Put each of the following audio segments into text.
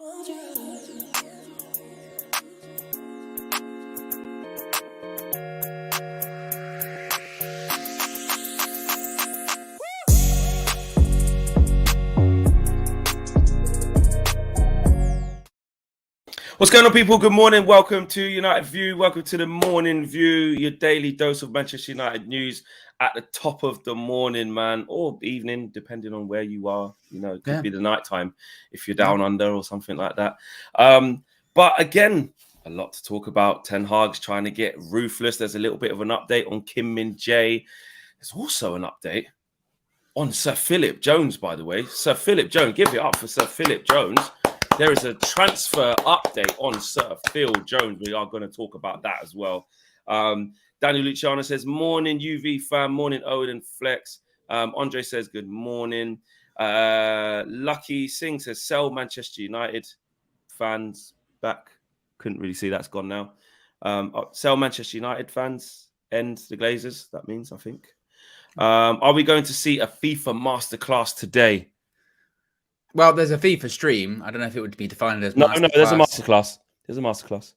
What's going on, people? Good morning. Welcome to United View. Welcome to the Morning View, your daily dose of Manchester United news at the top of the morning, man, or evening, depending on where you are. You know, it could be the night time if you're down under or something like that. But again, a lot to talk about. Ten Hag's trying to get Ruthless. There's a little bit of an update on Min-jae. There's also an update on Sir Philip Jones, by the way. Sir Philip Jones, give it up for Sir Philip Jones. There is a transfer update on Sir Phil Jones. We are going to talk about that as well. Daniel Luciano says, morning, UV fam. Morning, Owen and Flex. Andre says, good morning. Lucky Singh says, sell Manchester United fans back. Couldn't really see that's gone now. Sell Manchester United fans. End the Glazers, that means, I think. Are we going to see a FIFA masterclass today? Well, there's a FIFA stream. I don't know if it would be defined as No, there's a masterclass. There's a masterclass.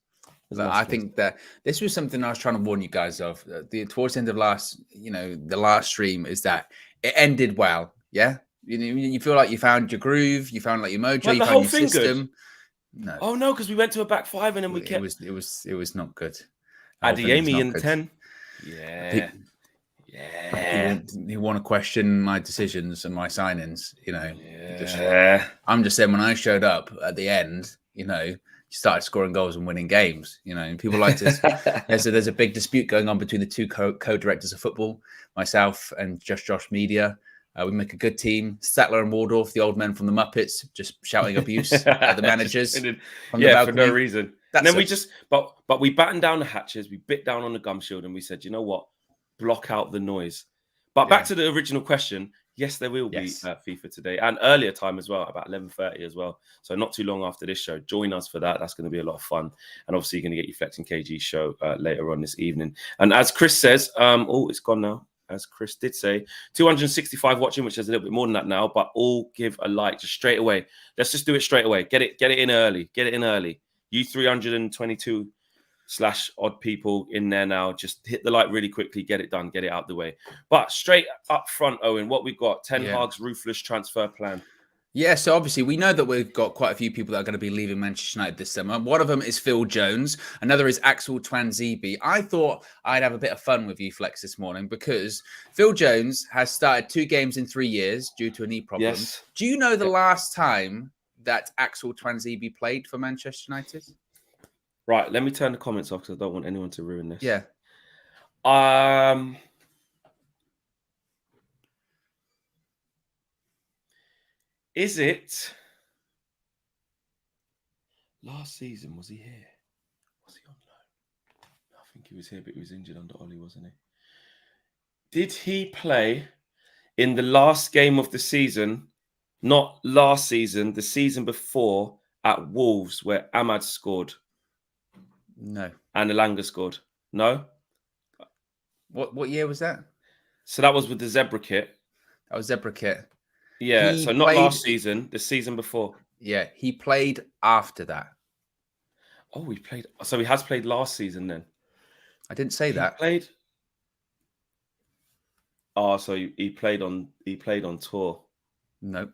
I think that this was something I was trying to warn you guys of. Towards the end of the last stream is that it ended well. Yeah, you feel like you found your groove, you found like your mojo, you found your system. Good? No. Oh no, because we went to a back five and then we kept. It was not good. Adeyemi in 10. Yeah. Yeah, you want to question my decisions and my signings, I'm just saying when I showed up at the end, you started scoring goals and winning games, and people like to. So there's a big dispute going on between the two co-directors of football, myself and Josh Media. We make a good team. Statler and Waldorf, the old men from the Muppets, just shouting abuse at the managers. For no reason. And then but we battened down the hatches, we bit down on the gum shield, and we said, you know what? Block out the noise. But back to the original question, yes, there will be FIFA today and earlier time as well, about 11:30 as well. So not too long after this show. Join us for that. That's going to be a lot of fun. And obviously you're going to get your Flex and KG show later on this evening. And as Chris says, it's gone now. As Chris did say, 265 watching, which is a little bit more than that now, but all give a like just straight away. Let's just do it straight away. Get it in early. Get it in early. You 322 / odd people in there now. Just hit the like really quickly, get it done, get it out the way. But straight up front, Owen, what we've got, Ten Hag's Ruthless transfer plan. Yeah, so obviously we know that we've got quite a few people that are going to be leaving Manchester United this summer. One of them is Phil Jones. Another is Axel Twanzebe. I thought I'd have a bit of fun with you, Flex, this morning because Phil Jones has started 2 games in 3 years due to a knee problem. Yes. Do you know the last time that Axel Twanzebe played for Manchester United? Right, let me turn the comments off because I don't want anyone to ruin this. Yeah. Is it last season? Was he here? Was he on loan? I think he was here, but he was injured under Ollie, wasn't he? Did he play in the last game of the season? Not last season, the season before at Wolves, where Ahmad scored. No. And Elanga scored. No? What year was that? So that was with the Zebra kit. That was Zebra kit. Yeah, so not last season, the season before. Yeah, he played after that. Oh, he played. So he has played last season then? I didn't say that. Played? Oh, so he played on tour. No.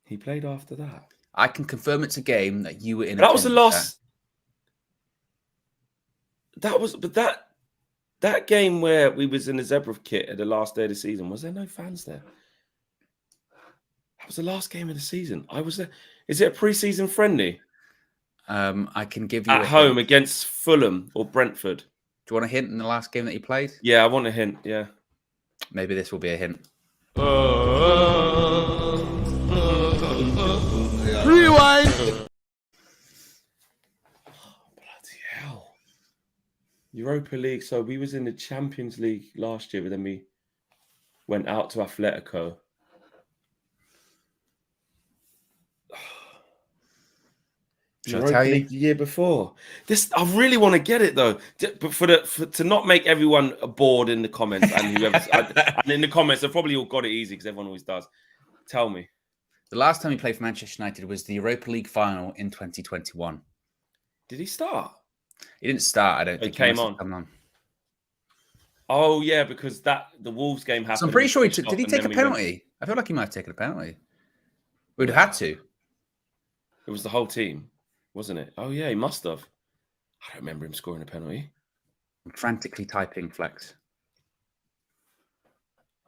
He played after that. I can confirm it's a game that you were in. That was the last. That game where we was in the Zebra kit at the last day of the season. Was there no fans there? That was the last game of the season. I was there. Is it a pre-season friendly? I can give you at home against Fulham or Brentford. Do you want a hint in the last game that he played? Yeah, I want a hint. Yeah. Maybe this will be a hint. Rewind. Oh, bloody hell. Europa League. So we was in the Champions League last year, but then we went out to Atletico. Shall I tell you? The year before. This, I really want to get it though, but to not make everyone bored in the comments and whoever and in the comments, they've probably all got it easy because everyone always does. Tell me. The last time he played for Manchester United was the Europa League final in 2021. Did he start? He didn't start. I don't think he came on. Come on. Oh yeah, because the Wolves game happened. So I'm pretty sure he took. Did he take a penalty? I feel like he might have taken a penalty. We'd have had to. It was the whole team, wasn't it? Oh yeah, he must have. I don't remember him scoring a penalty. I'm frantically typing, Flex.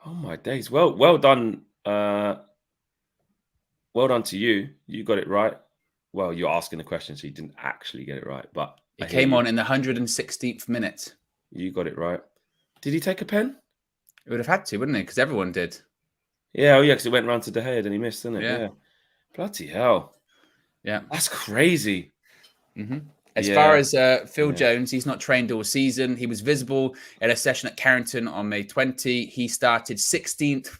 Oh my days! Well done. Well done to you. You got it right. Well, you're asking the question, so you didn't actually get it right. But he came on in the 116th minute. You got it right. Did he take a pen? It would have had to, wouldn't it? Because everyone did. Yeah, oh yeah, because it went round to De Gea and he missed, didn't it? Yeah. Bloody hell. Yeah. That's crazy. Mm-hmm. As far as Phil Jones, he's not trained all season. He was visible at a session at Carrington on May 20. He started 16th.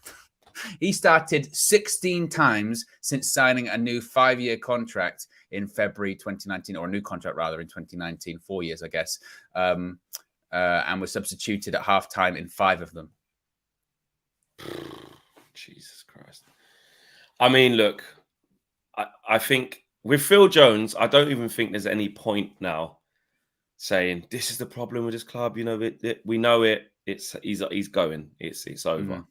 He started 16 times since signing a new 5-year contract in February 2019, or a new contract rather in 2019, 4 years, I guess, and was substituted at halftime in 5 of them. Jesus Christ. I mean, look, I think with Phil Jones, I don't even think there's any point now saying this is the problem with this club. You know, we know it. He's going. It's over.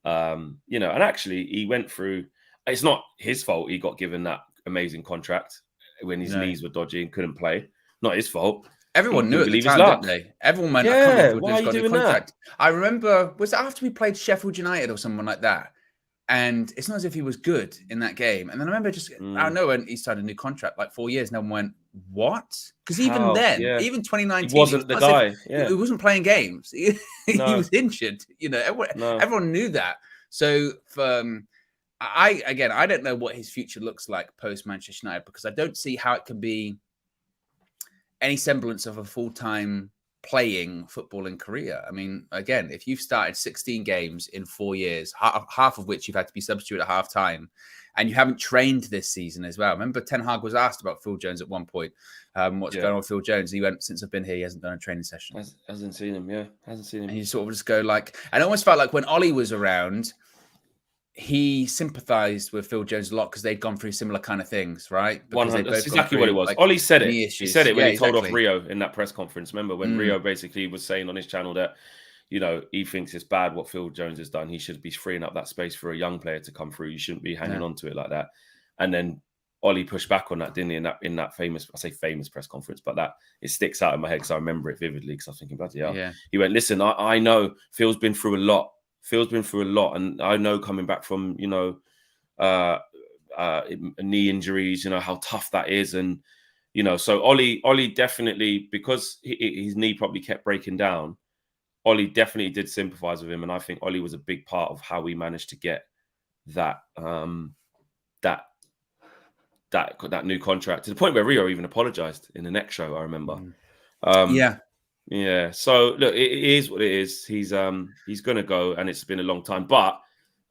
You know, and actually he went through. It's not his fault. He got given that amazing contract when his knees were dodgy and couldn't play. Not his fault. Everyone knew at the time, didn't they? Everyone went, yeah, why are you doing that? I remember, was it after we played Sheffield United or someone like that? And it's not as if he was good in that game. And then I remember just, I don't know, when he started a new contract, like 4 years, and everyone went, what? Because even then, even 2019, he wasn't the guy. He wasn't playing games. He was injured. You know, everyone knew that. So I don't know what his future looks like post Manchester United, because I don't see how it can be any semblance of a full-time playing footballing career. I mean, again, if you've started 16 games in 4 years, half of which you've had to be substituted at half-time, and you haven't trained this season as well. Remember, Ten Hag was asked about Phil Jones at one point. What's going on with Phil Jones? And he went, since I've been here, he hasn't done a training session. Hasn't seen him, hasn't seen him. And you sort of just go like, and it almost felt like when Ollie was around, he sympathized with Phil Jones a lot because they'd gone through similar kind of things, right? That's exactly what it was. Ollie said it. He said it when he told off Rio in that press conference. Remember when Rio basically was saying on his channel that, you know, he thinks it's bad what Phil Jones has done. He should be freeing up that space for a young player to come through. You shouldn't be hanging on to it like that. And then Ollie pushed back on that, didn't he? In that famous, I say famous press conference, but that it sticks out in my head because I remember it vividly because I was thinking, bloody hell. Yeah. He went, listen, I know Phil's been through a lot. And I know coming back from, you know, knee injuries, you know, how tough that is. And, you know, so Ollie definitely, because his knee probably kept breaking down, Ollie definitely did sympathize with him. And I think Ollie was a big part of how we managed to get that new contract, to the point where Rio even apologized in the next show, I remember. Yeah. So look, it is what it is. He's going to go, and it's been a long time. But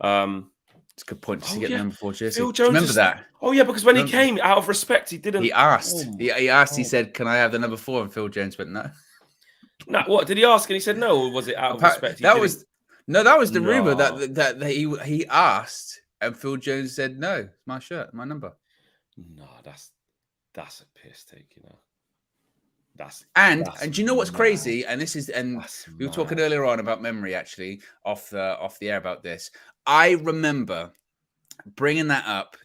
it's a good point to get number 4 jersey. Phil Jones, remember that? Oh yeah, because when he came, out of respect, he didn't. He asked. He asked. He said, "Can I have the number 4?" And Phil Jones went, "No." No. What did he ask? And he said no. Or was it out of respect? That was the rumor that he asked, and Phil Jones said, "No, it's my shirt, my number." No, that's a piss take, you know. And do you know what's crazy? And this is, and we were talking earlier on about memory, actually, off the air about this. I remember bringing that up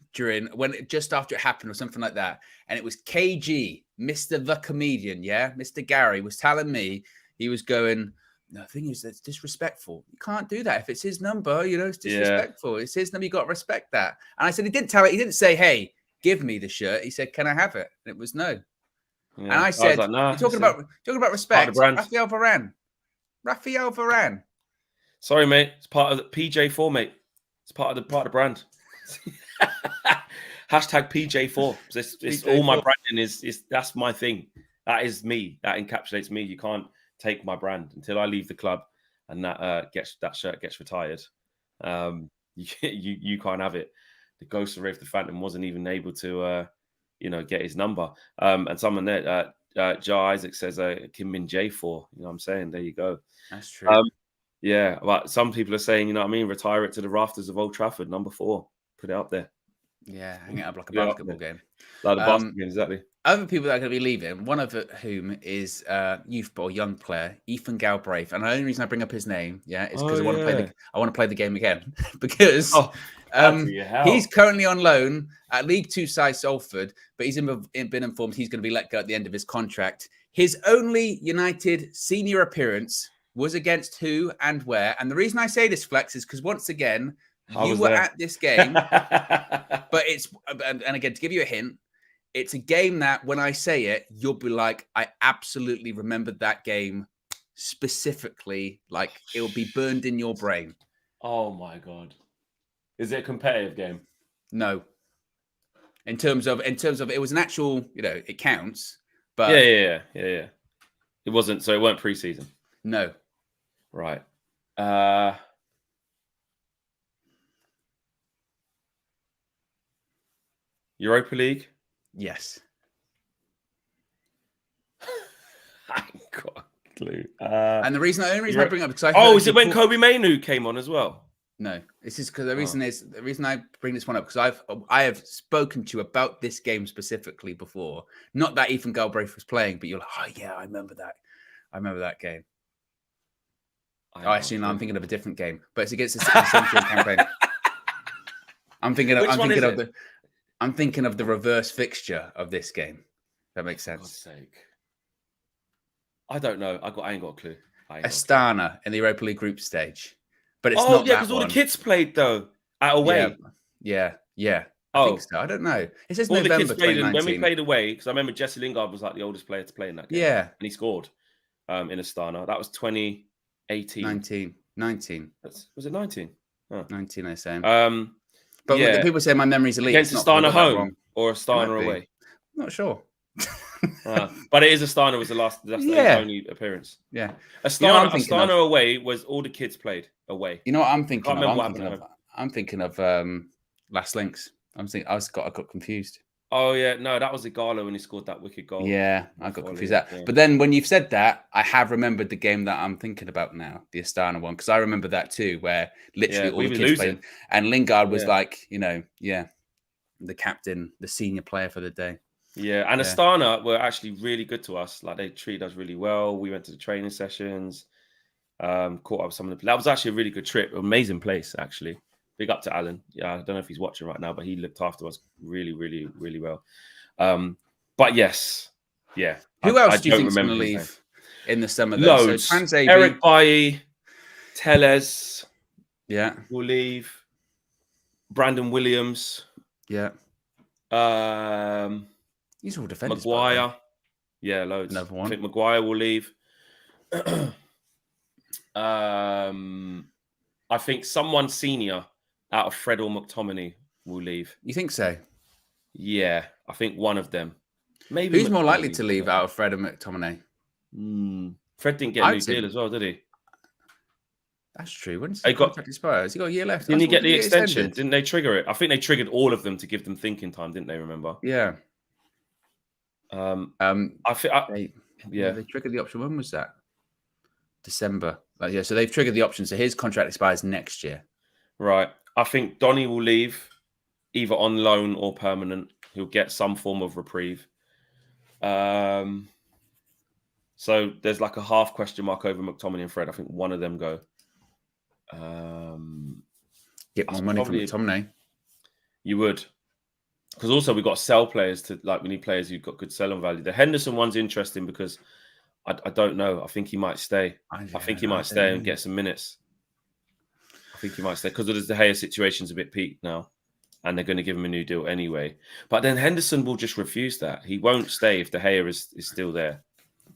just after it happened or something like that, and it was KG, Mr. the Comedian, Mr. Gary was telling me, he was going, no, the thing is, that's disrespectful. You can't do that. If it's his number, you know, it's disrespectful. It's his number. You got to respect that. And I said, he didn't say, hey, give me the shirt. He said, can I have it? And it was no. Yeah. And I said, like, nah, you're talking about respect. Raphael Varane. Sorry, mate. It's part of the PJ4, mate. It's part of the brand. Hashtag PJ4. It's all my branding is that's my thing. That is me. That encapsulates me. You can't take my brand until I leave the club and that shirt gets retired. You can't have it. The ghost of Rafe the Phantom wasn't even able to get his number. And someone there, Joe Isaac says Kim Min-jae 4. You know what I'm saying? There you go. That's true. Yeah, but some people are saying, you know what I mean, retire it to the rafters of Old Trafford, number 4. Put it up there. Yeah, hang it up like a basketball game. Like the basketball game, exactly. Other people that are going to be leaving, one of whom is young player Ethan Galbraith, and the only reason I bring up his name, is because I want to play the game again because he's currently on loan at League Two side Salford, but he's been informed he's going to be let go at the end of his contract. His only United senior appearance was against who and where, and the reason I say this, Flex, is because once again you were at this game, but it's and again to give you a hint. It's a game that when I say it, you'll be like, I absolutely remembered that game specifically. Like it will be burned in your brain. Oh my God. Is it a competitive game? No. In terms of it was an actual, it counts. But yeah. It wasn't, so it weren't preseason. No. Right. Europa League? Yes. I ain't got a clue. And the only reason I bring it up because is it when Kobe Mainu came on as well? No, this is because the reason I bring this one up because I have spoken to you about this game specifically before. Not that Ethan Galbraith was playing, but you're like, oh yeah, I remember that. I remember that game. Actually, no, I'm thinking of a different game, but it's against the Central campaign. I'm thinking of the reverse fixture of this game. That makes sense. For God's sake. I don't know. I ain't got a clue. Astana in the Europa League group stage. But it's not that one. because all the kids played though at away. Yeah. I think so. I don't know. It says all November the kids played when we played away, because I remember Jesse Lingard was like the oldest player to play in that game. Yeah. And he scored in Astana. That was 2018. 19. Was it 19? Oh. 19, I say. But people say my memory's elite. Against Astana home or Astana away? Not sure. But it is Astana was that's the only appearance. Yeah. Astana away was all the kids played away. You know what I'm thinking of? I'm thinking of Last Links. I got confused. Oh yeah, no, that was Igalo when he scored that wicked goal. Yeah, I got confused that. Yeah. But then when you've said that, I have remembered the game that I'm thinking about now, the Astana one, because I remember that too, where literally all the kids played, and Lingard was like, the captain, the senior player for the day. Yeah, and Astana were actually really good to us. Like they treated us really well. We went to the training sessions, caught up with some of the. That was actually a really good trip. Amazing place, actually. Big up to Alan. Yeah, I don't know if he's watching right now, but he looked after us really, really, really well. But yes, yeah. Who else do you think is going to leave in the summer? Loads. So Eric Bailly, Tellez. Yeah, will leave. Brandon Williams. Yeah. These are all defenders. Maguire. Yeah, loads. Another one. I think Maguire will leave. I think someone senior out of Fred or McTominay will leave. You think so? Yeah, I think one of them. Maybe. Who's more likely to leave out of Fred and McTominay? Fred didn't get a new deal as well, did he? That's true. When did his contract expire? Has he got a year left? Didn't he get the extension? Didn't they trigger it? I think they triggered all of them to give them thinking time, didn't they? Remember? Yeah. They triggered the option. When was that? December. So they've triggered the option. So his contract expires next year. Right. I think Donny will leave either on loan or permanent. He'll get some form of reprieve. So there's like a half question mark over McTominay and Fred. I think one of them go. Get more money from McTominay. You would. Because also we've got to sell players we need players who've got good selling value. The Henderson one's interesting because I don't know. I think he might stay. I think he might stay and get some minutes. I think he might stay because the De Gea situation's a bit peaked now, and they're going to give him a new deal anyway. But then Henderson will just refuse that. He won't stay if De Gea is still there.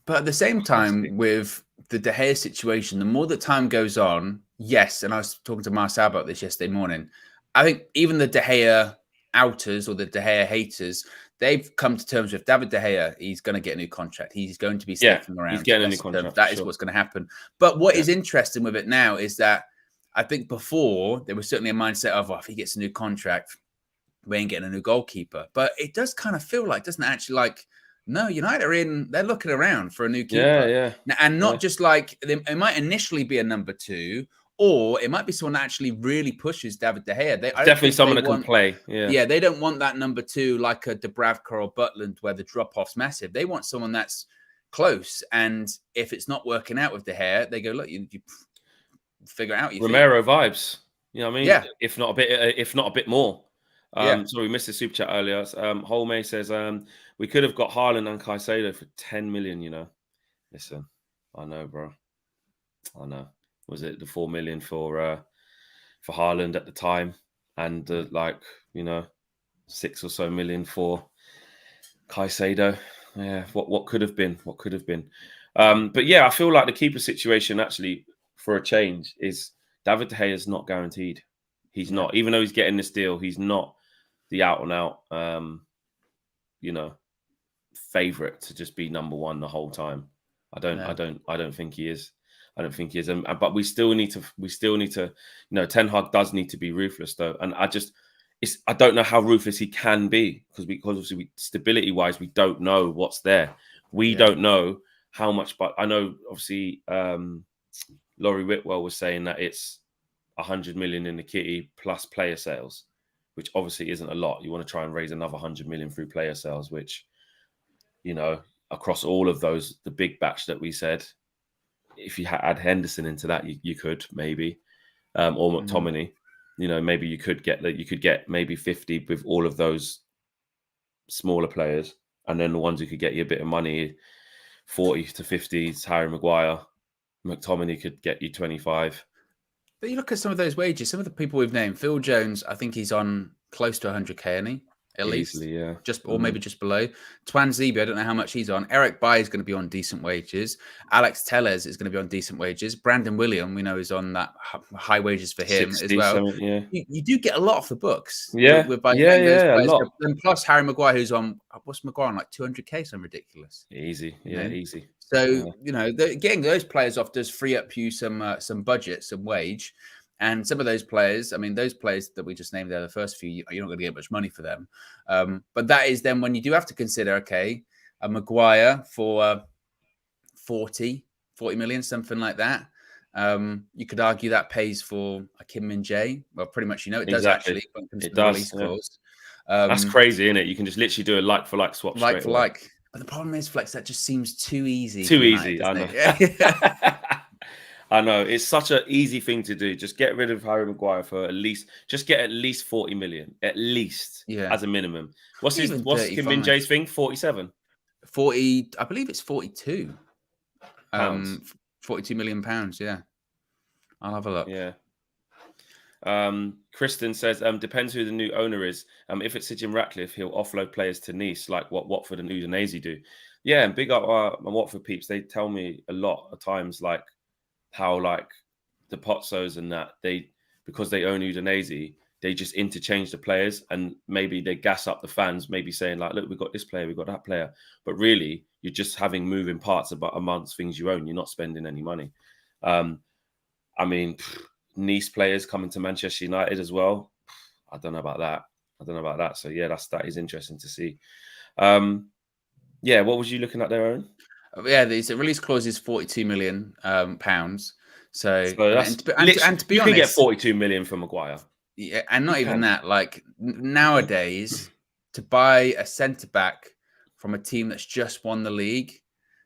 But at the same time, with the De Gea situation, the more that time goes on, yes, and I was talking to Marcel about this yesterday morning, I think even the De Gea outers or the De Gea haters, they've come to terms with David De Gea. He's going to get a new contract. He's going to be sticking around. He's getting a new contract. That is what's going to happen. But what is interesting with it now is that I think before there was certainly a mindset of, if he gets a new contract, we ain't getting a new goalkeeper. But it does kind of feel like, doesn't it actually no, United they're looking around for a new keeper. Yeah. And not just it might initially be a number 2, or it might be someone that actually really pushes David De Gea. Definitely someone that can play. Yeah, they don't want that number 2 like a Dubravka or Butland where the drop-off's massive. They want someone that's close. And if it's not working out with De Gea, they go, look, you figure it out. Romero vibes. You know what I mean? Yeah. If not a bit more. So we missed the super chat earlier. Holmay says we could have got Haaland and Caicedo for 10 million, you know. Listen, I know, bro. I know. Was it the 4 million for Haaland at the time, and 6 or so million for Caicedo? Yeah, what could have been? What could have been? But yeah, I feel like the keeper situation actually, for a change, is David De Gea is not guaranteed. He's not, even though he's getting this deal, he's not the out and out, favorite to just be number 1 the whole time. I don't think he is. I don't think he is. But we still need to, Ten Hag does need to be ruthless though. And I don't know how ruthless he can be because obviously stability wise, we don't know what's there. We don't know how much, but I know obviously Laurie Whitwell was saying that it's 100 million in the kitty plus player sales, which obviously isn't a lot. You want to try and raise another 100 million through player sales, which, across all of those, the big batch that we said, if you add Henderson into that, you could maybe, or McTominay, maybe you could get maybe 50 with all of those smaller players, and then the ones who could get you a bit of money, 40 to 50, Harry Maguire, McTominay could get you 25. But you look at some of those wages, some of the people we've named, Phil Jones, I think he's on close to 100k, isn't he? At least, yeah. Or maybe just below. Twan Zebe, I don't know how much he's on. Eric Bailly is going to be on decent wages. Alex Tellez is going to be on decent wages. Brandon William, we know, is on that high wages for him 60, as well. Yeah. You do get a lot off the books. Yeah, a lot. And plus Harry Maguire, who's on, what's Maguire on, like 200k, something ridiculous. Easy, easy. So, getting those players off does free up you some budget, some wage. And some of those players, those players that we just named there, the first few, you're not going to get much money for them. But that is then when you do have to consider, okay, a Maguire for 40 million, something like that. You could argue that pays for a Kim Min-jae. Well, pretty much, it does actually. It does. Clause. That's crazy, isn't it? You can just literally do a like-for-like swap. Like for like. But the problem is, Flex, that just seems too easy. I know. I know. It's such an easy thing to do. Just get rid of Harry Maguire for at least 40 million. At least. Yeah. As a minimum. What's Kim Min-jae's thing? 47? 40, I believe it's 42. 42 million pounds, yeah. I'll have a look. Yeah. Kristen says, depends who the new owner is. If it's Sir Jim Ratcliffe, he'll offload players to Nice, like what Watford and Udinese do. Yeah, and big up my Watford peeps. They tell me a lot of times, like, how like the Pozzos and that, because they own Udinese, they just interchange the players and maybe they gas up the fans, maybe saying like, look, we've got this player, we've got that player. But really, you're just having moving parts amongst things you own. You're not spending any money. Nice players coming to Manchester United as well. I don't know about that. So yeah, that is interesting to see. What was you looking at there, Owen? Yeah, the release clause is 42 million pounds. So to be honest, you can get 42 million from Maguire. Yeah, and not even that. Like nowadays, to buy a centre back from a team that's just won the league,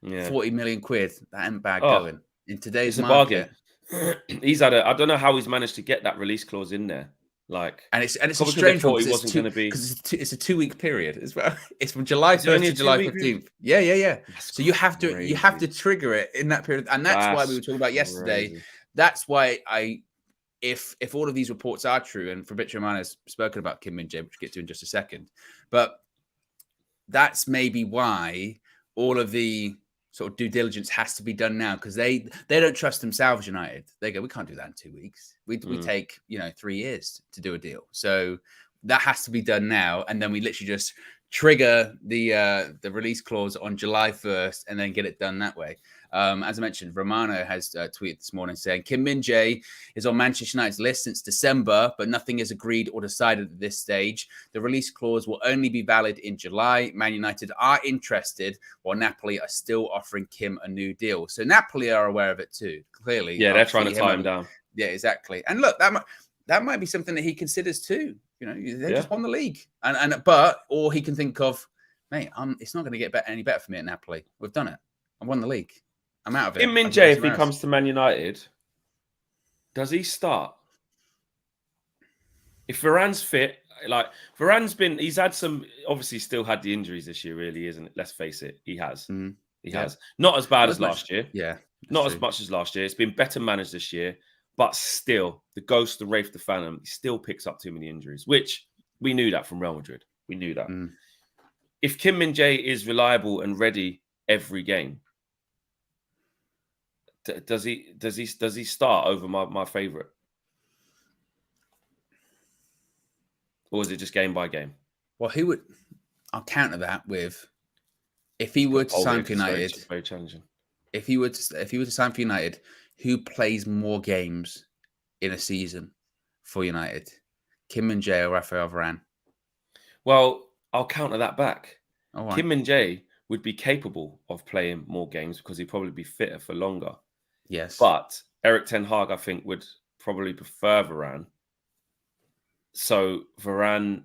40 million quid, that ain't bad going in today's market. Bargain. He's had I don't know how he's managed to get that release clause in there. Like, and it's a strange one because it's a 2-week period as well. It's from July 1st to July 15th. Yeah. So you have to trigger it in that period, and that's why we were talking about yesterday. Crazy. That's why if all of these reports are true, and Fabrizio Romano has spoken about Kim Min-jae, which we'll get to in just a second, but that's maybe why all of the sort of due diligence has to be done now, because they don't trust themselves, United. They go, we can't do that in 2 weeks. We take 3 years to do a deal. So that has to be done now, and then we literally just trigger the release clause on July 1st and then get it done that way. As I mentioned, Romano has tweeted this morning saying Kim Min-jae is on Manchester United's list since December, but nothing is agreed or decided at this stage. The release clause will only be valid in July. Man United are interested, while Napoli are still offering Kim a new deal. So Napoli are aware of it too, clearly. Yeah, they're trying to tie him down. Yeah, exactly. And look, that might be something that he considers too. You know, they just won the league, or he can think of, mate, it's not going to get any better for me at Napoli. We've done it. I won the league. I'm out of it. In Min-jae, if he comes to Man United, does he start? If Varane's fit, like he's had some, obviously still had the injuries this year, really, isn't it? Let's face it, he has. He has. Not as bad as last year. Yeah. Not as much as last year. It's been better managed this year, but still, the ghost, the Wraith, the Phantom, he still picks up too many injuries, which we knew that from Real Madrid. We knew that. If Kim Min-jae is reliable and ready every game, does he start over my favorite? Or is it just game by game? Well, I'll counter that with, if he were to sign for United, very challenging. If he were to sign for United, who plays more games in a season for United? Kim Min-jae or Raphael Varane? Well, I'll counter that back. Right. Kim Min-jae would be capable of playing more games because he'd probably be fitter for longer. Yes. But Erik ten Hag, I think, would probably prefer Varane. So Varane,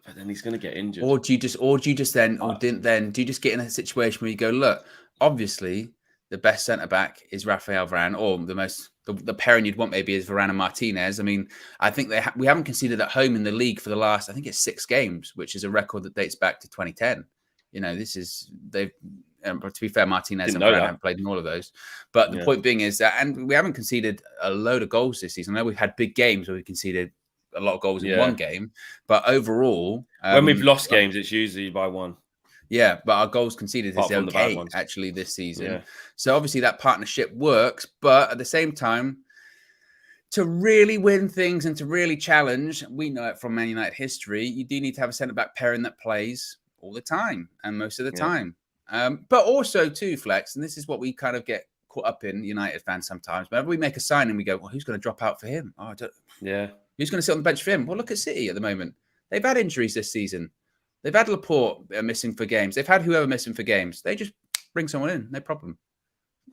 but then he's going to get injured. Or do you just get in a situation where you go, look, obviously the best centre back is Raphael Varane, or the pairing you'd want maybe is Varane and Martinez. I mean, I think we haven't conceded at home in the league for the last, I think it's 6 games, which is a record that dates back to 2010. You know, to be fair, Martinez and Varane haven't played in all of those. But the point being is that, and we haven't conceded a load of goals this season. I know we've had big games where we conceded a lot of goals in one game, but overall, when we've lost games, it's usually by 1. Yeah, but our goals conceded is okay actually this season. Yeah. So obviously that partnership works, but at the same time, to really win things and to really challenge, we know it from Man United history, you do need to have a centre-back pairing that plays all the time and most of the time. But also too, Flex, and this is what we kind of get caught up in, United fans sometimes. Whenever we make a signing, we go, well, who's going to drop out for him? Who's going to sit on the bench for him? Well, look at City at the moment. They've had injuries this season. They've had Laporte missing for games. They've had whoever missing for games. They just bring someone in. No problem.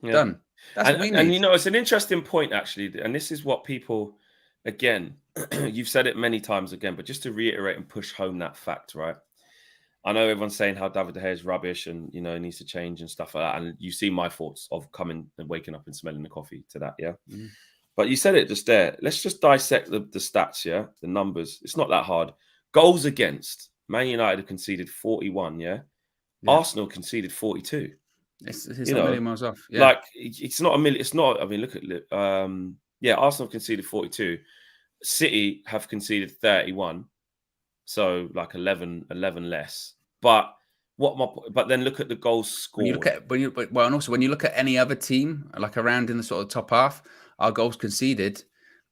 Done. That's what we need. And, you know, it's an interesting point, actually. And this is what people, again, you've said it many times again, but just to reiterate and push home that fact, right? I know everyone's saying how David De Gea is rubbish and, you know, he needs to change and stuff like that. And you see my thoughts of coming and waking up and smelling the coffee to that, yeah? But you said it just there. Let's just dissect the stats, yeah? The numbers. It's not that hard. Goals against. Man United have conceded 41, yeah? Arsenal conceded 42. It's not a million miles off. Yeah. Like, it's not a million. It's not, I mean, look at, Arsenal conceded 42. City have conceded 31. So, like 11 less. But then look at the goals scored. And also when you look at any other team, like around in the sort of top half, our goals conceded,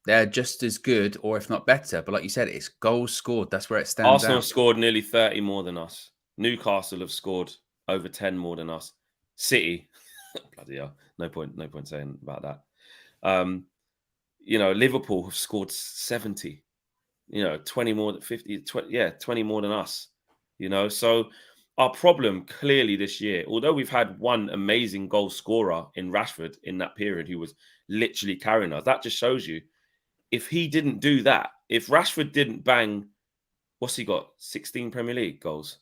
they're just as good, or if not better. But like you said, it's goals scored. That's where it stands out. Arsenal scored nearly 30 more than us. Newcastle have scored over 10 more than us. City, bloody hell, no point saying about that. You know, Liverpool have scored 70. You know, 20 more than 50. 20 more than us. You know, so our problem clearly this year, although we've had one amazing goal scorer in Rashford in that period who was literally carrying us, that just shows you. If he didn't do that, if Rashford didn't bang, what's he got? 16 Premier League goals,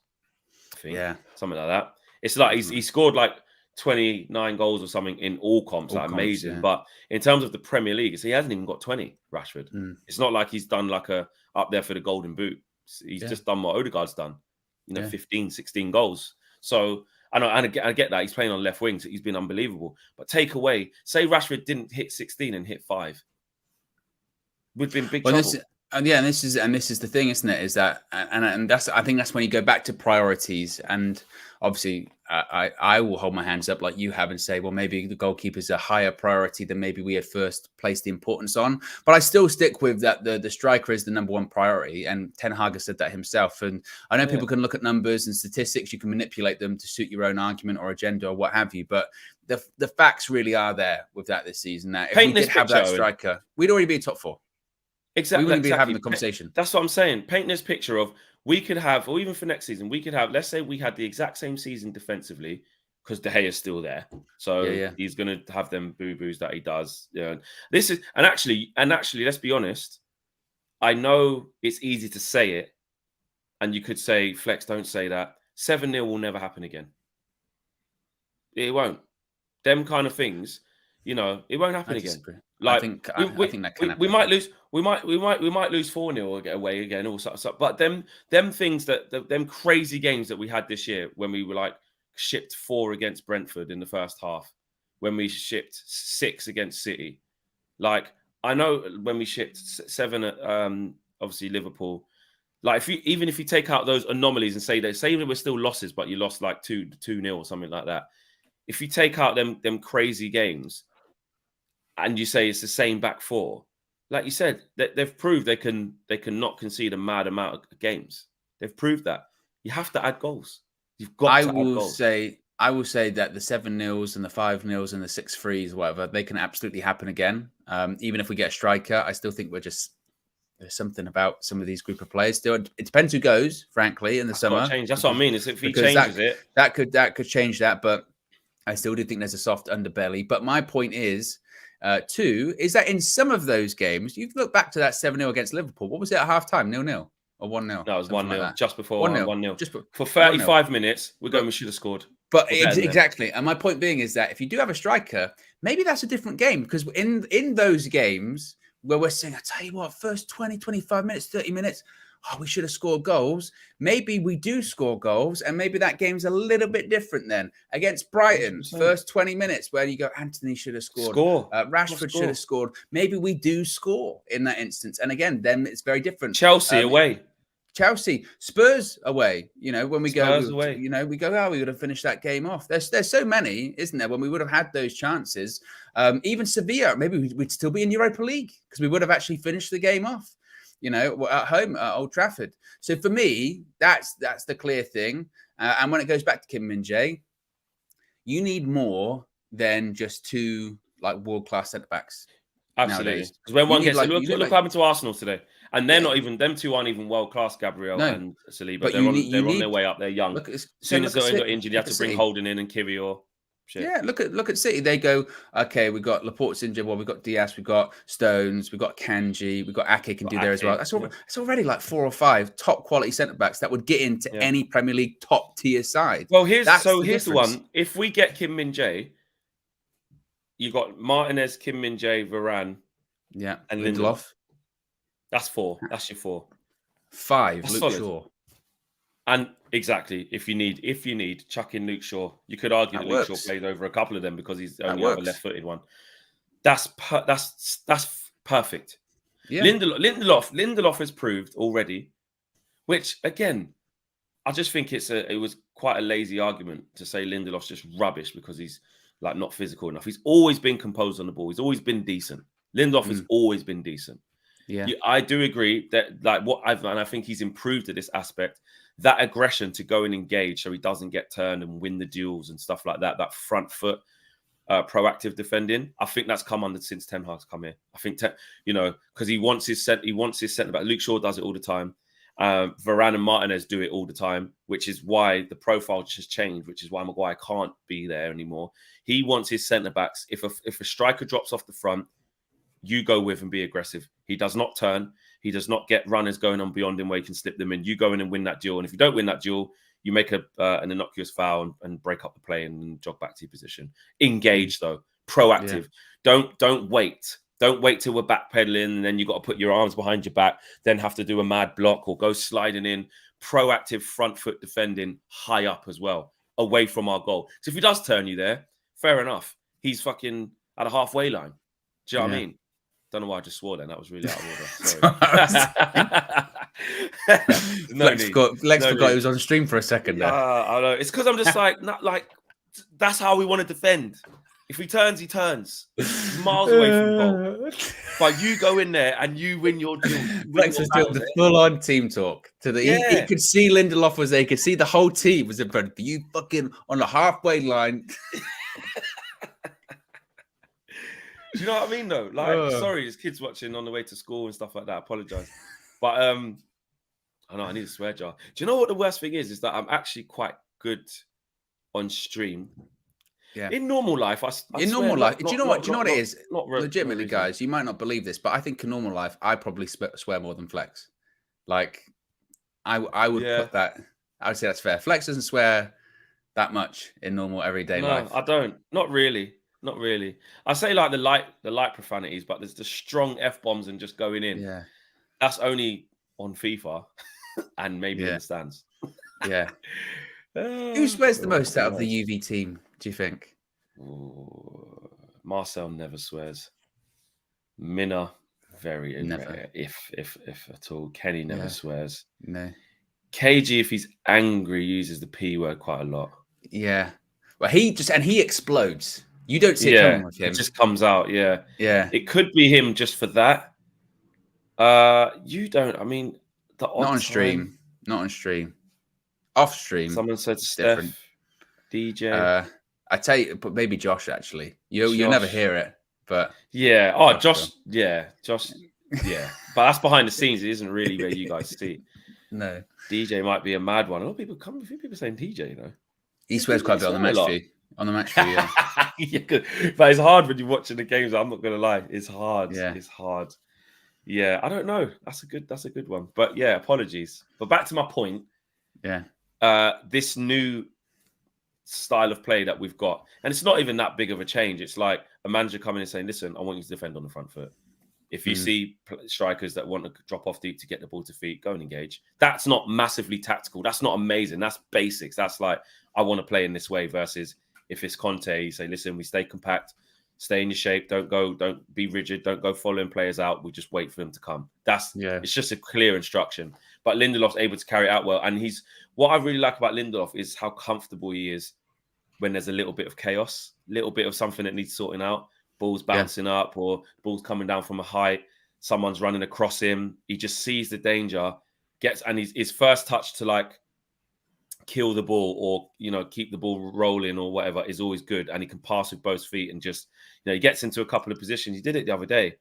I think. Yeah. Something like that. It's like he scored like 29 goals or something in all comps. Like amazing. Yeah. But in terms of the Premier League, he hasn't even got 20, Rashford. It's not like he's done like up there for the Golden Boot. He's just done what Odegaard's done. You know, 15, 16 goals. So I get that. He's playing on left wing, so he's been unbelievable. But take away, say Rashford didn't hit 16 and hit 5. We've been big trouble. This is the thing, isn't it? Is that and that's, I think that's when you go back to priorities. And obviously, I will hold my hands up like you have and say, well, maybe the goalkeeper's a higher priority than maybe we had first placed the importance on. But I still stick with that the striker is the number one priority. And Ten Hag has said that himself. And I know people can look at numbers and statistics. You can manipulate them to suit your own argument or agenda or what have you. But the facts really are there with that this season. That if we did have that striker, we'd already be top 4. Exactly. We wouldn't be having the conversation. That's what I'm saying. Paint this picture of we could have, or even for next season, we could have, let's say we had the exact same season defensively. because De Gea's still there. So he's going to have them boo-boos that he does. Yeah. This is, and actually, let's be honest. I know it's easy to say it, and you could say, Flex, don't say that. 7-0 will never happen again. It won't. Them kind of things, it won't happen again. Like, I think that can happen. We might lose. We might lose 4-0 or get away again. All sorts of stuff. But them things them crazy games that we had this year when we were like shipped 4 against Brentford in the first half, when we shipped 6 against City. Like, I know when we shipped 7 at obviously Liverpool. Like, even if you take out those anomalies and say that we're still losses, but you lost like 2-0 or something like that. If you take out them crazy games and you say it's the same back 4, like you said, they've proved they can not concede a mad amount of games. They've proved that. You have to add goals. You've got to add goals. I will say that the 7-0s and the 5-0s and the 6-3s, whatever, they can absolutely happen again. Even if we get a striker, I still think there's something about some of these group of players. Still, it depends who goes, frankly, in the summer. That's what I mean. Is if he changes that could change that, but I still do think there's a soft underbelly. But my point is, too, is that in some of those games, you look back to that 7-0 against Liverpool. What was it at half-time? 0-0 or 1-0? No, it was 1-0, like just before 1-0. Just for 35 minutes, we're going, we should have scored. But exactly. And my point being is that if you do have a striker, maybe that's a different game. Because in those games where we're saying, I tell you what, first 20, 25 minutes, 30 minutes, we should have scored goals. Maybe we do score goals, and maybe that game's a little bit different then. Against Brighton, 100%. First 20 minutes where you go, Anthony should have scored. Rashford should have scored. Maybe we do score in that instance. And again, then it's very different. Chelsea away. Spurs away. When we Spurs go away. We go, we would have finished that game off. There's so many, isn't there, when we would have had those chances. Even Sevilla, maybe we'd still be in Europa League because we would have actually finished the game off. At home at Old Trafford. So for me, that's the clear thing. And when it goes back to Kim Min-jae, you need more than just 2 like world-class centre-backs. Absolutely. Because when one gets look what happened to Arsenal today. And they're not even, them 2 aren't even world-class, Gabriel and Saliba. But they're on their way up. They're young. As soon as they got injured, you have to bring Holding in and Kiwior. Shit. Yeah, look at City. They go, okay, we've got Laporte's injured. Well, we've got Diaz, we've got Stones, we've got Kanji, we've got Ake can do there as well. That's already like 4 or 5 top quality centre backs that would get into any Premier League top tier side. Well, here's the one. If we get Kim Min-jae, you got Martinez, Kim Min-jae, Varane, and Lindelof. That's 4. That's your 4. 5. That's Luke Shaw. And exactly, if you need, chuck in Luke Shaw. You could argue that Luke Shaw played over a couple of them because he's the only other left-footed one. That's perfect. Yeah. Lindelof has proved already, which again, I just think it was quite a lazy argument to say Lindelof's just rubbish because he's like not physical enough. He's always been composed on the ball. He's always been decent. Lindelof has always been decent. Yeah, I do agree that I think he's improved at this aspect. That aggression to go and engage so he doesn't get turned and win the duels and stuff like that. That front foot, proactive defending. I think that's come under since Ten Hag's come here. I think because he wants his centre back. Luke Shaw does it all the time. Varane and Martinez do it all the time, which is why the profile just changed. Which is why Maguire can't be there anymore. He wants his centre backs. If a striker drops off the front, you go with and be aggressive. He does not turn. He does not get runners going on beyond him where he can slip them in. You go in and win that duel. And if you don't win that duel, you make an innocuous foul and break up the play and jog back to your position. Engage, though. Proactive. Yeah. Don't wait. Don't wait till we're backpedaling and then you've got to put your arms behind your back, then have to do a mad block or go sliding in. Proactive front foot defending high up as well, away from our goal. So if he does turn you there, fair enough. He's fucking at a halfway line. Do you know what I mean? Don't know why I just swore then. That was really out of order. Sorry. Lex forgot he was on stream for a second there. I know. It's because I'm just that's how we want to defend. If he turns, he turns. He's miles away from goal. But you go in there and you win your duel. Lex was doing the full-on team talk. He could see Lindelof was there. He could see the whole team was in front of you fucking on the halfway line. Do you know what I mean, though? Sorry, there's kids watching on the way to school and stuff like that. I apologize. But I know I need a swear jar. Do you know what the worst thing is that I'm actually quite good on stream. Yeah. In normal life, do you know what? Do you know what it is? Legitimately, guys, you might not believe this, but I think in normal life, I probably swear more than Flex. Like, I would put that. I would say that's fair. Flex doesn't swear that much in normal everyday life. No, I don't. Not really. Not really. I say like the light profanities, but there's the strong F-bombs and just going in. Yeah. That's only on FIFA and maybe in the stands. Yeah. Who swears the most out of the UV team, do you think? Ooh, Marcel never swears. Minna, very rare, if at all. Kenny never swears. No. KG, if he's angry, uses the P word quite a lot. Yeah. Well, he explodes. You don't see it coming with him. It just comes out, yeah. Yeah. It could be him just for that. You don't, I mean, the odd Not on stream. Not on stream. Off stream. Someone said Steph, different. DJ. I tell you, but maybe Josh, actually. You'll never hear it, but... Yeah. Oh, Josh. Yeah. Josh. Yeah. But that's behind the scenes. It isn't really where you guys see. No. DJ might be a mad one. A few people saying DJ, you know. He swears quite a bit on the match view. On the match view, yeah. Yeah. But it's hard when you're watching the games. I'm not gonna lie. It's hard. Yeah. It's hard. Yeah. I don't know. That's a good one. But yeah, apologies. But back to my point. Yeah. This new style of play that we've got, and it's not even that big of a change. It's like a manager coming and saying, listen, I want you to defend on the front foot. If you see strikers that want to drop off deep to get the ball to feet, go and engage. That's not massively tactical. That's not amazing. That's basics. That's like, I want to play in this way versus if it's Conte, you say, listen, we stay compact, stay in your shape, don't be rigid, don't go following players out. We just wait for them to come. It's just a clear instruction. But Lindelof's able to carry it out well. And what I really like about Lindelof is how comfortable he is when there's a little bit of chaos, little bit of something that needs sorting out. Balls bouncing up or balls coming down from a height, someone's running across him. He just sees the danger, and his first touch to like kill the ball or, you know, keep the ball rolling or whatever is always good. And he can pass with both feet and just, you know, he gets into a couple of positions. He did it the other day